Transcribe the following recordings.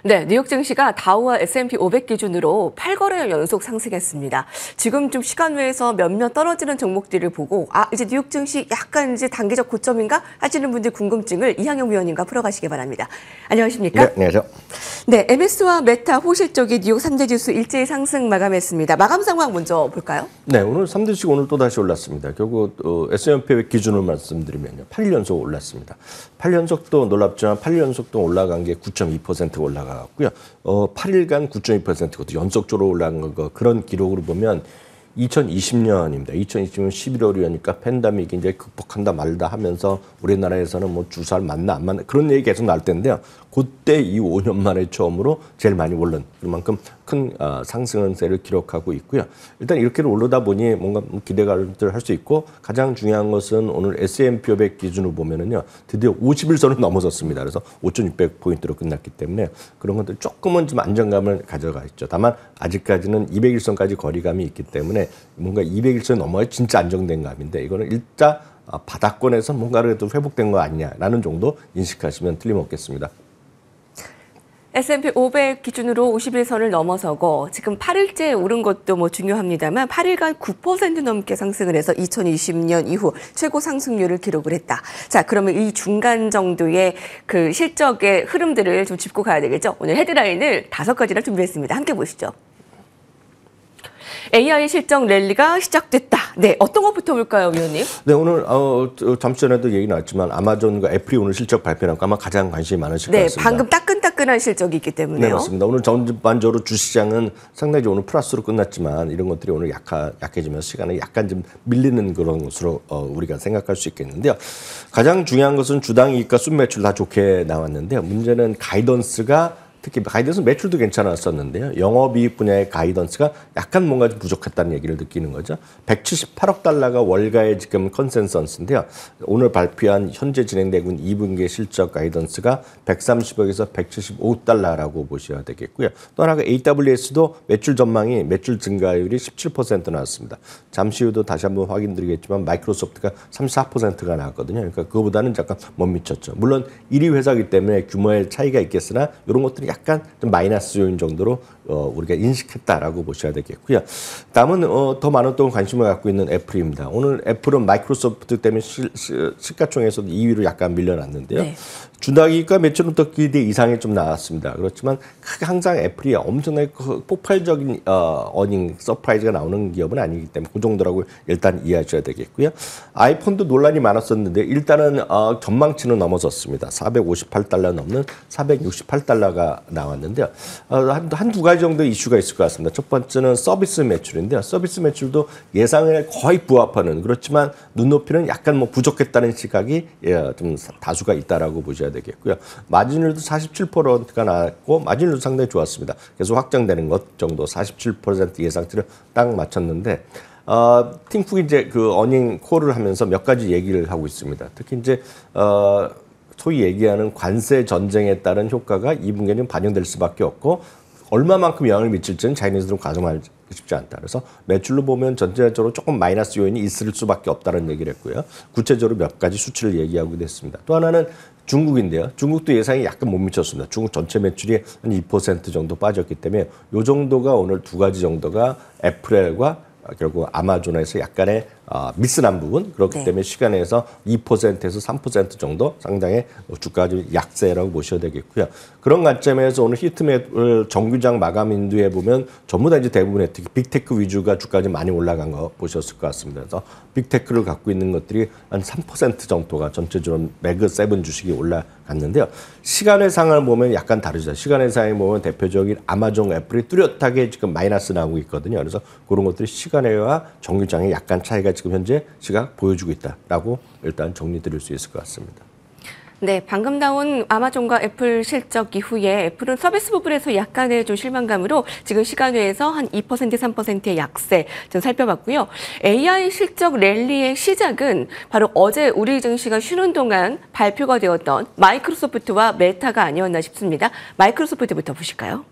네, 뉴욕 증시가 다우와 S&P 500 기준으로 8거래 연속 상승했습니다. 지금 좀 시간 외에서 몇몇 떨어지는 종목들을 보고 이제 뉴욕 증시 약간 이제 단기적 고점인가 하시는 분들 궁금증을 이항영 위원님과 풀어가시기 바랍니다. 안녕하십니까? 네, 안녕하세요. 네, MS와 메타 호실적이 뉴욕 3대 지수 일제히 상승 마감했습니다. 마감 상황 먼저 볼까요? 네, 오늘 3대 지수 오늘 또 다시 올랐습니다. 결국 S&P 기준으로 말씀드리면요, 8일 연속 올랐습니다. 8일 연속도 놀랍지만 8일 연속도 올라간 게 9.2% 올라갔고요. 8일간 9.2%거든 연속적으로 올라간 거 그런 기록으로 보면 2020년입니다. 2020년 11월이니까 팬데믹이 이제 극복한다 말다 하면서 우리나라에서는 뭐 주사를 맞나 안 맞나 그런 얘기 계속 나올 텐데요. 그때 이 5년 만에 처음으로 제일 많이 오른 그만큼 큰 상승세를 기록하고 있고요. 일단 이렇게 오르다 보니 뭔가 기대감을 할 수 있고 가장 중요한 것은 오늘 S&P 500 기준으로 보면은요. 드디어 50일선을 넘어섰습니다. 그래서 5,600포인트로 끝났기 때문에 그런 것들 조금은 좀 안정감을 가져가 있죠. 다만 아직까지는 200일선까지 거리감이 있기 때문에 뭔가 200일선 넘어야 진짜 안정된 감인데 이거는 일자 바닥권에서 뭔가 그래도 회복된 거 아니냐라는 정도 인식하시면 틀림없겠습니다. S&P 500 기준으로 50일선을 넘어서고 지금 8일째 오른 것도 뭐 중요합니다만 8일간 9% 넘게 상승을 해서 2020년 이후 최고 상승률을 기록을 했다. 자, 그러면 이 중간 정도의 그 실적의 흐름들을 좀 짚고 가야 되겠죠. 오늘 헤드라인을 5가지나 준비했습니다. 함께 보시죠. AI 실적 랠리가 시작됐다. 네, 어떤 것부터 볼까요, 위원님? 네, 오늘 잠시 전에도 얘기 나왔지만 아마존과 애플이 오늘 실적 발표하고 아마 가장 관심이 많으실 것 같습니다. 네, 방금 따끈따끈한 실적이 있기 때문에요. 네, 맞습니다. 오늘 전반적으로 주시장은 상당히 오늘 플러스로 끝났지만 이런 것들이 오늘 약해지면서 시간이 약간 좀 밀리는 그런 것으로 우리가 생각할 수 있겠는데요. 가장 중요한 것은 주당 이익과 순매출 다 좋게 나왔는데요. 문제는 가이던스가 특히 가이던스 매출도 괜찮았었는데요. 영업이익 분야의 가이던스가 약간 뭔가 좀 부족했다는 얘기를 느끼는 거죠. 178억 달러가 월가의 지금 컨센서스인데요. 오늘 발표한 현재 진행되고 있는 2분기 실적 가이던스가 130억에서 175억 달러라고 보셔야 되겠고요. 또 하나가 AWS도 매출 전망이 매출 증가율이 17% 나왔습니다. 잠시 후도 다시 한번 확인드리겠지만 마이크로소프트가 34%가 나왔거든요. 그러니까 그거보다는 잠깐 못 미쳤죠. 물론 1위 회사이기 때문에 규모의 차이가 있겠으나 이런 것들이 약간 좀 마이너스 요인 정도로 우리가 인식했다라고 보셔야 되겠고요. 다음은 더 많은 또 관심을 갖고 있는 애플입니다. 오늘 애플은 마이크로소프트 때문에 시가총액에서도 2위로 약간 밀려났는데요. 네. 주당이익과 매출은 또 기대 이상이 좀 나왔습니다. 그렇지만 항상 애플이 엄청나게 폭발적인 어닝 서프라이즈가 나오는 기업은 아니기 때문에 그 정도라고 일단 이해하셔야 되겠고요. 아이폰도 논란이 많았었는데 일단은 전망치는 넘어섰습니다. 458달러 넘는 468달러가 나왔는데요. 한두 가지 정도 이슈가 있을 것 같습니다. 첫 번째는 서비스 매출인데요. 서비스 매출도 예상에 거의 부합하는 그렇지만 눈높이는 약간 뭐 부족했다는 시각이 좀 다수가 있다라고 보셔야 되겠고요. 마진율도 47%가 나왔고 마진율도 상당히 좋았습니다. 계속 확장되는 것 정도 47% 예상치를 딱 맞췄는데 팀쿡이 이제 그 어닝 콜을 하면서 몇 가지 얘기를 하고 있습니다. 특히 이제 소위 얘기하는 관세 전쟁에 따른 효과가 2분기에는 반영될 수밖에 없고 얼마만큼 영향을 미칠지는 자기네들은 가정하기 쉽지 않다. 그래서 매출로 보면 전체적으로 조금 마이너스 요인이 있을 수밖에 없다는 얘기를 했고요. 구체적으로 몇 가지 수치를 얘기하기도 했습니다. 또 하나는 중국인데요. 중국도 예상이 약간 못 미쳤습니다. 중국 전체 매출이 한 2% 정도 빠졌기 때문에 이 정도가 오늘 두 가지 정도가 애플과 결국 아마존에서 약간의 미스난 부분 그렇기 때문에 시간에서 2%에서 3% 정도 상당히 주가가 좀 약세라고 보셔야 되겠고요. 그런 관점에서 오늘 히트맵 정규장 마감 인도에 보면 전부 다 이제 대부분의 특히 빅테크 위주가 주가가 좀 많이 올라간 거 보셨을 것 같습니다. 그래서 빅테크를 갖고 있는 것들이 한 3% 정도가 전체적으로 매그 7 주식이 올라갔는데요. 시간의 상을 보면 약간 다르죠. 시간의 상에 보면 대표적인 아마존, 애플이 뚜렷하게 지금 마이너스 나오고 있거든요. 그래서 그런 것들이 시간외와 정규장에 약간 차이가 지금 현재 시각 보여주고 있다라고 일단 정리 드릴 수 있을 것 같습니다. 네, 방금 나온 아마존과 애플 실적 이후에 애플은 서비스 부분에서 약간의 좀 실망감으로 지금 시간외에서 한 2%, 3%의 약세 좀 살펴봤고요. AI 실적 랠리의 시작은 바로 어제 우리 증시가 쉬는 동안 발표가 되었던 마이크로소프트와 메타가 아니었나 싶습니다. 마이크로소프트부터 보실까요?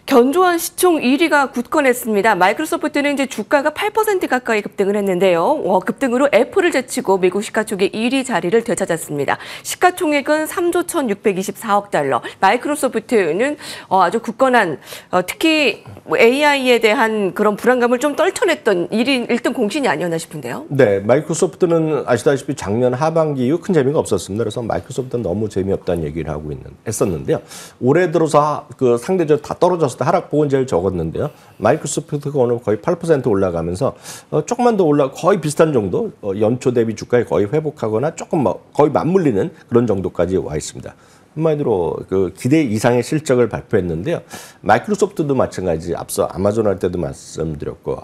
견조한 시총 1위가 굳건했습니다. 마이크로소프트는 이제 주가가 8% 가까이 급등을 했는데요. 급등으로 애플을 제치고 미국 시가총액 1위 자리를 되찾았습니다. 시가총액은 3조 1,624억 달러. 마이크로소프트는 아주 굳건한 특히 AI에 대한 그런 불안감을 좀 떨쳐냈던 1등 공신이 아니었나 싶은데요. 네, 마이크로소프트는 아시다시피 작년 하반기 이후 큰 재미가 없었습니다. 그래서 마이크로소프트는 너무 재미없다는 얘기를 했었는데요. 올해 들어서 그 상대적으로 다 떨어졌을 때 하락폭은 제일 적었는데요. 마이크로소프트가 오늘 거의 8% 올라가면서 조금만 더 거의 비슷한 정도, 연초 대비 주가에 거의 회복하거나 조금 거의 맞물리는 그런 정도까지 와 있습니다. 한마디로 그 기대 이상의 실적을 발표했는데요. 마이크로소프트도 마찬가지, 앞서 아마존 할 때도 말씀드렸고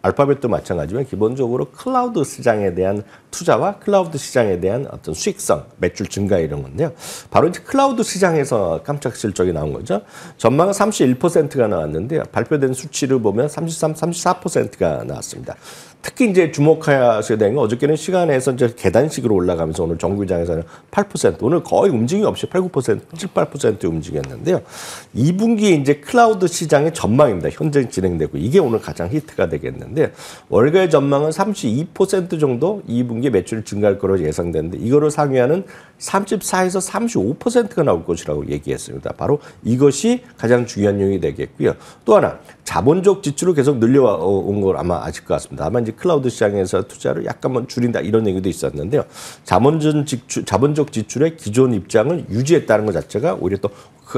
알파벳도 마찬가지지만 기본적으로 클라우드 시장에 대한 투자와 클라우드 시장에 대한 어떤 수익성, 매출 증가 이런 건데요. 바로 이제 클라우드 시장에서 깜짝 실적이 나온 거죠. 전망은 31%가 나왔는데요. 발표된 수치를 보면 33, 34%가 나왔습니다. 특히 이제 주목하셔야 되는 건 어저께는 시간에서 이제 계단식으로 올라가면서 오늘 정규장에서는 8%, 오늘 거의 움직임이 없이 8, 9%, 7, 8% 움직였는데요. 2분기에 이제 클라우드 시장의 전망입니다. 현재 진행되고 이게 오늘 가장 히트가 되겠는데 월가의 전망은 32% 정도 2분기 매출 증가할 거로 예상되는데 이거를 상회하는 34에서 35%가 나올 것이라고 얘기했습니다. 바로 이것이 가장 중요한 요인이 되겠고요. 또 하나 자본적 지출을 계속 늘려온 걸 아마 아실 것 같습니다. 다만 이제 클라우드 시장에서 투자를 약간만 줄인다 이런 얘기도 있었는데요. 자본적 지출의 기존 입장을 유지했다는 것 자체가 오히려 또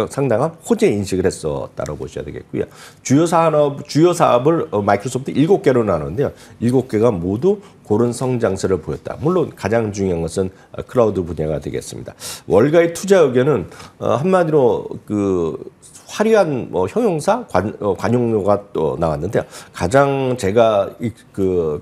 상당한 호재 인식을 했었다고 보셔야 되겠고요. 주요 사업을 마이크로소프트 7개로 나누는데요. 7개가 모두 그런 성장세를 보였다. 물론 가장 중요한 것은 클라우드 분야가 되겠습니다. 월가의 투자 의견은 한마디로 그 화려한 형용사, 관용어가 또 나왔는데요. 가장 제가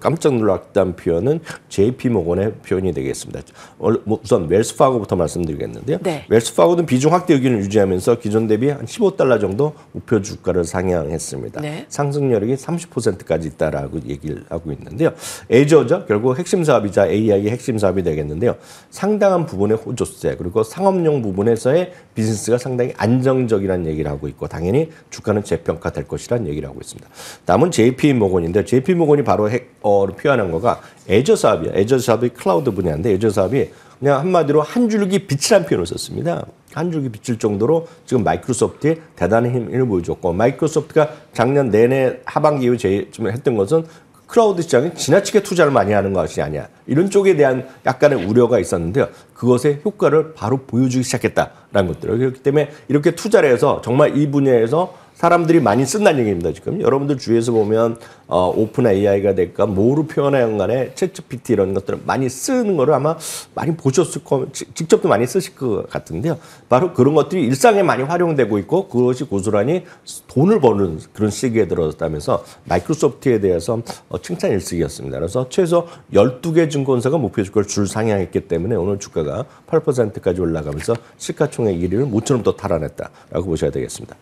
깜짝 놀랐던 표현은 JP모건의 표현이 되겠습니다. 우선 웰스파고부터 말씀드리겠는데요. 네. 웰스파고는 비중 확대 의견을 유지하면서 기존 대비 한 15달러 정도 우표 주가를 상향했습니다. 네. 상승률이 30%까지 있다라고 얘기를 하고 있는데요. 애저죠. 결국 핵심 사업이자 AI의 핵심 사업이 되겠는데요. 상당한 부분의 호조세 그리고 상업용 부분에서의 비즈니스가 상당히 안정적이라는 얘기를 하고 있고 당연히 주가는 재평가될 것이라는 얘기를 하고 있습니다. 다음은 JP모건인데 JP모건이 바로 표현한 거가 애저 사업이에요. 애저 사업이 클라우드 분야인데 애저 사업이 그냥 한마디로 한 줄기 빛이라는 표현을 썼습니다. 한 줄기 빛일 정도로 지금 마이크로소프트에 대단한 힘을 보여줬고 마이크로소프트가 작년 내내 하반기 이후 좀 했던 것은 클라우드 시장에 지나치게 투자를 많이 하는 것이 아니야. 이런 쪽에 대한 약간의 우려가 있었는데요. 그것의 효과를 바로 보여주기 시작했다라는 것들. 그렇기 때문에 이렇게 투자를 해서 정말 이 분야에서 사람들이 많이 쓴다는 얘기입니다. 지금 여러분들 주위에서 보면 오픈 AI가 될까 뭐로 표현하건 간에 챗GPT 이런 것들을 많이 쓰는 거를 아마 많이 보셨을 거 직접도 많이 쓰실 것 같은데요. 바로 그런 것들이 일상에 많이 활용되고 있고 그것이 고스란히 돈을 버는 그런 시기에 들어섰다면서 마이크로소프트에 대해서 칭찬 일색이었습니다. 그래서 최소 12개 증권사가 목표 주가를 줄 상향했기 때문에 오늘 주가가 8%까지 올라가면서 시가총액 1위를 모처럼 또 탈환했다라고 보셔야 되겠습니다.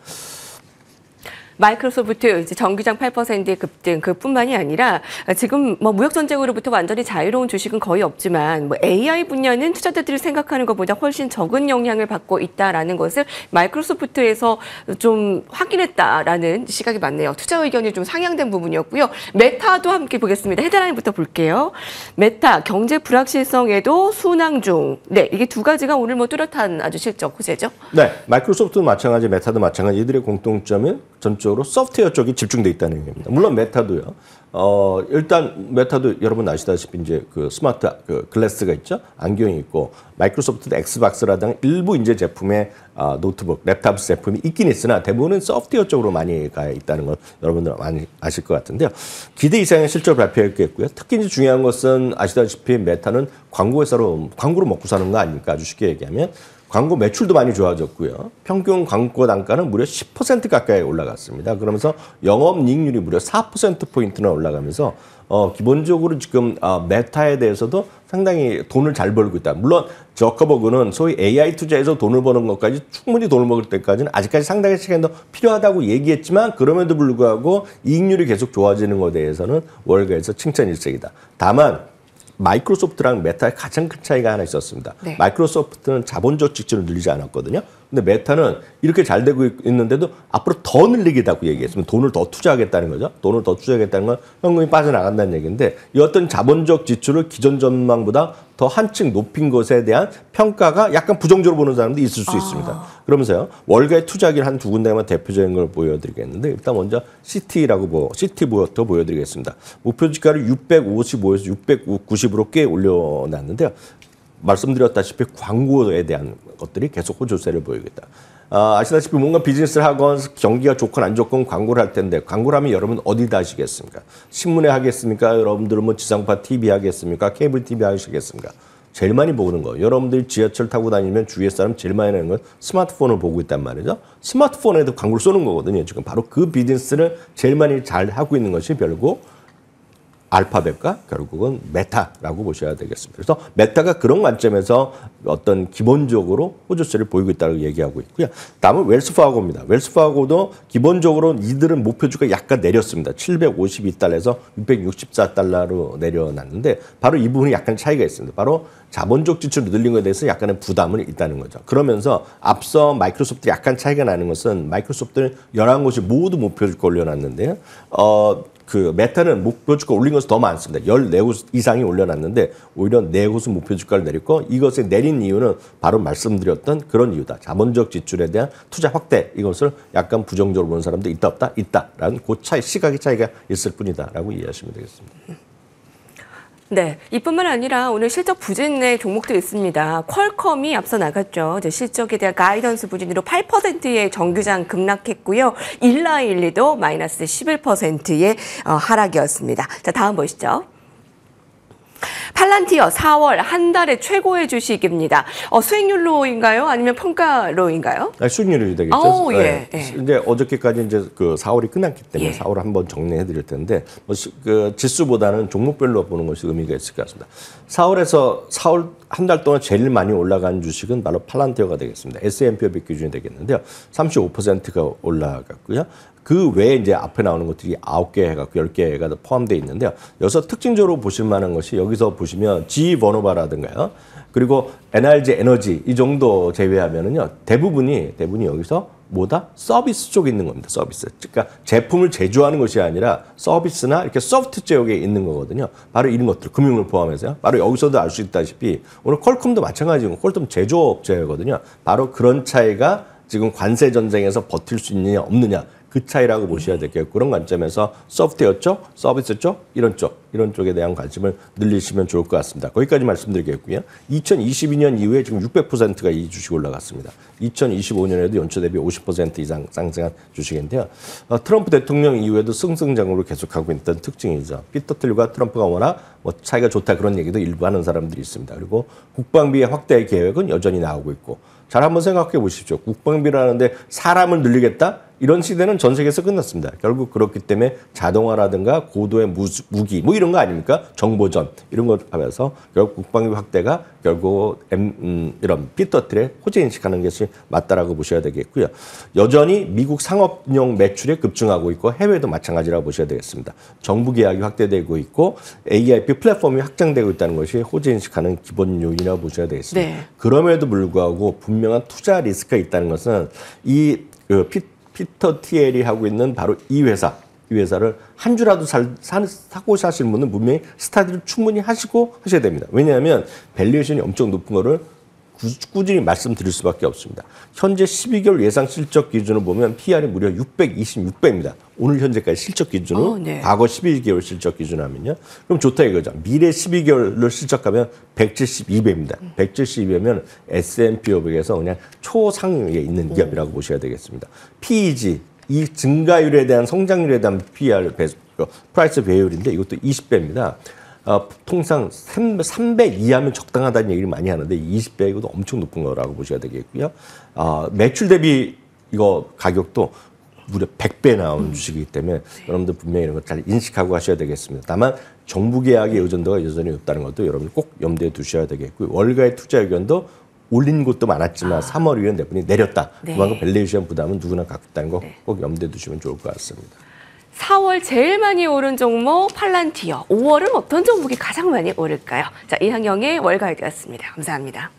마이크로소프트 이제 정기장 8%의 급등 그뿐만이 아니라 지금 무역 전쟁으로부터 완전히 자유로운 주식은 거의 없지만 AI 분야는 투자자들이 생각하는 것보다 훨씬 적은 영향을 받고 있다라는 것을 마이크로소프트에서 좀 확인했다라는 시각이 많네요. 투자 의견이 좀 상향된 부분이었고요. 메타도 함께 보겠습니다. 헤드라인부터 볼게요. 메타 경제 불확실성에도 순항 중. 네, 이게 두 가지가 오늘 뚜렷한 아주 실적 호재죠. 네, 마이크로소프트도 마찬가지, 메타도 마찬가지. 이들의 공통점은 전적으로 소프트웨어 쪽이 집중돼 있다는 얘기입니다. 물론 메타도요. 일단 메타도 여러분 아시다시피 이제 그 스마트 글래스가 있죠. 안경이 있고 마이크로소프트도 엑스박스라든가 일부 이제 제품에 노트북, 랩탑 제품이 있긴 있으나 대부분은 소프트웨어 쪽으로 많이 가 있다는 걸 여러분들 많이 아실 것 같은데요. 기대 이상의 실적을 발표했겠고요. 특히 이제 중요한 것은 아시다시피 메타는 광고로 먹고 사는 거 아닙니까? 아주 쉽게 얘기하면. 광고 매출도 많이 좋아졌고요. 평균 광고 단가는 무려 10% 가까이 올라갔습니다. 그러면서 영업이익률이 무려 4%포인트나 올라가면서 기본적으로 지금 메타에 대해서도 상당히 돈을 잘 벌고 있다. 물론 저커버그는 소위 AI 투자에서 돈을 버는 것까지 충분히 돈을 벌 때까지는 아직까지 상당히 시간이 더 필요하다고 얘기했지만 그럼에도 불구하고 이익률이 계속 좋아지는 것에 대해서는 월가에서 칭찬 일색이다. 다만 마이크로소프트랑 메타의 가장 큰 차이가 하나 있었습니다. 네. 마이크로소프트는 자본적 지출을 늘리지 않았거든요. 근데 메타는 이렇게 잘 되고 있는데도 앞으로 더 늘리겠다고 얘기했으면 돈을 더 투자하겠다는 거죠. 돈을 더 투자하겠다는 건 현금이 빠져나간다는 얘기인데 이 어떤 자본적 지출을 기존 전망보다 더 한층 높인 것에 대한 평가가 약간 부정적으로 보는 사람도 있을 수 있습니다. 그러면서요. 월가의 투자기를 한 두 군데만 대표적인 걸 보여드리겠는데 일단 먼저 시티부터 보여드리겠습니다. 목표 주가를 655에서 690으로 꽤 올려놨는데요. 말씀드렸다시피 광고에 대한 것들이 계속 호조세를 보이겠다. 아시다시피 뭔가 비즈니스를 하건 경기가 좋건 안 좋건 광고를 할 텐데 광고를 하면 여러분 어디다 하시겠습니까? 신문에 하겠습니까? 여러분들은 뭐 지상파 TV 하겠습니까? 케이블 TV 하시겠습니까? 제일 많이 보는 거. 여러분들이 지하철 타고 다니면 주위에 사람 제일 많이 하는 건 스마트폰을 보고 있단 말이죠. 스마트폰에도 광고를 쏘는 거거든요. 지금 바로 그 비즈니스를 제일 많이 잘 하고 있는 것이 결국 알파벳과 결국은 메타라고 보셔야 되겠습니다. 그래서 메타가 그런 관점에서 어떤 기본적으로 호조세를 보이고 있다고 얘기하고 있고요. 다음은 웰스파고입니다. 웰스파고도 기본적으로 이들은 목표주가 약간 내렸습니다. 752달러에서 664달러로 내려놨는데 바로 이 부분이 약간 차이가 있습니다. 바로 자본적 지출을 늘린 것에 대해서 약간의 부담은 있다는 거죠. 그러면서 앞서 마이크로소프트 약간 차이가 나는 것은 마이크로소프트는 11곳이 모두 목표주가 올려놨는데요. 그 메타는 목표 주가 올린 것이 더 많습니다. 14곳 이상이 올려놨는데 오히려 4곳은 목표 주가를 내렸고 이것을 내린 이유는 바로 말씀드렸던 그런 이유다. 자본적 지출에 대한 투자 확대 이것을 약간 부정적으로 보는 사람도 있다 없다? 있다라는 그 차이, 시각의 차이가 있을 뿐이다라고 이해하시면 되겠습니다. 네, 이뿐만 아니라 오늘 실적 부진의 종목도 있습니다. 퀄컴이 앞서 나갔죠. 이제 실적에 대한 가이던스 부진으로 8%의 정규장 급락했고요. 일라일리도 마이너스 11%의 하락이었습니다. 자, 다음 보시죠. 팔란티어 4월 한 달의 최고의 주식입니다. 수익률로인가요? 아니면 평가로인가요? 수익률이 되겠죠. 오, 예. 이제 어저께까지 이제 그 4월이 끝났기 때문에 4월 한번 정리해 드릴 텐데 그 지수보다는 종목별로 보는 것이 의미가 있을 것 같습니다. 4월 한 달 동안 제일 많이 올라간 주식은 바로 팔란티어가 되겠습니다. S&P 500 기준이 되겠는데요. 35%가 올라갔고요. 그 외에 이제 앞에 나오는 것들이 9개 해갖고 10개가 포함되어 있는데요. 여기서 특징적으로 보실 만한 것이 여기서 보시면 GE 버노바라든가요. 그리고 NRG 에너지 이 정도 제외하면은요. 대부분이 여기서 뭐다? 서비스 쪽에 있는 겁니다. 서비스. 그러니까 제품을 제조하는 것이 아니라 서비스나 이렇게 소프트 쪽에 있는 거거든요. 바로 이런 것들, 금융을 포함해서요. 바로 여기서도 알 수 있다시피 오늘 퀄컴도 마찬가지고 퀄컴 제조업체거든요. 바로 그런 차이가 지금 관세 전쟁에서 버틸 수 있느냐 없느냐 그 차이라고 보셔야 되겠고 그런 관점에서 소프트웨어 쪽, 서비스 쪽, 이런 쪽에 대한 관심을 늘리시면 좋을 것 같습니다. 거기까지 말씀드리겠고요. 2022년 이후에 지금 600%가 이 주식 올라갔습니다. 2025년에도 연초 대비 50% 이상 상승한 주식인데요. 트럼프 대통령 이후에도 승승장구를 계속하고 있던 특징이죠. 피터 틸과 트럼프가 워낙 뭐 차이가 좋다 그런 얘기도 일부 하는 사람들이 있습니다. 그리고 국방비의 확대 계획은 여전히 나오고 있고 잘 한번 생각해 보십시오. 국방비라는데 사람을 늘리겠다? 이런 시대는 전 세계에서 끝났습니다. 결국 그렇기 때문에 자동화라든가 고도의 무기 뭐 이런 거 아닙니까? 정보전 이런 걸 하면서 결국 국방비 확대가 결국 이런 피터 틸의 호재 인식하는 것이 맞다라고 보셔야 되겠고요. 여전히 미국 상업용 매출이 급증하고 있고 해외도 마찬가지라고 보셔야 되겠습니다. 정부 계약이 확대되고 있고 AIP 플랫폼이 확장되고 있다는 것이 호재 인식하는 기본 요인이라고 보셔야 되겠습니다. 네. 그럼에도 불구하고 분명한 투자 리스크가 있다는 것은 피터 틸이 하고 있는 바로 이 회사를 한 주라도 사고 사실 분은 분명히 스타디를 충분히 하시고 하셔야 됩니다. 왜냐하면 밸류에이션이 엄청 높은 거를 꾸준히 말씀드릴 수밖에 없습니다. 현재 12개월 예상 실적 기준으로 보면 PR이 무려 626배입니다. 오늘 현재까지 실적 기준으로 네. 과거 12개월 실적 기준으로 하면요. 그럼 좋다 이거죠. 미래 12개월을 실적하면 172배입니다. 172배면 S&P 500에서 그냥 초상위에 있는 기업이라고 보셔야 되겠습니다. PEG, 이 증가율에 대한 성장률에 대한 PR, 프라이스 배율인데 이것도 20배입니다. 통상 3배 이하면 적당하다는 얘기를 많이 하는데 20배 이것도 엄청 높은 거라고 보셔야 되겠고요. 매출 대비 이거 가격도 무려 100배 나온 주식이기 때문에 여러분들 분명히 이런 거 잘 인식하고 하셔야 되겠습니다. 다만 정부 계약의 의존도가 여전히 높다는 것도 여러분들 꼭 염두에 두셔야 되겠고요. 월가의 투자 의견도 올린 곳도 많았지만 3월 이후에 내분이 내렸다. 네. 그만큼 밸류에이션 부담은 누구나 갖고 있다는 거 꼭 염두에 두시면 좋을 것 같습니다. 4월 제일 많이 오른 종목 팔란티어. 5월은 어떤 종목이 가장 많이 오를까요? 자, 이항영의 월가이드였습니다. 감사합니다.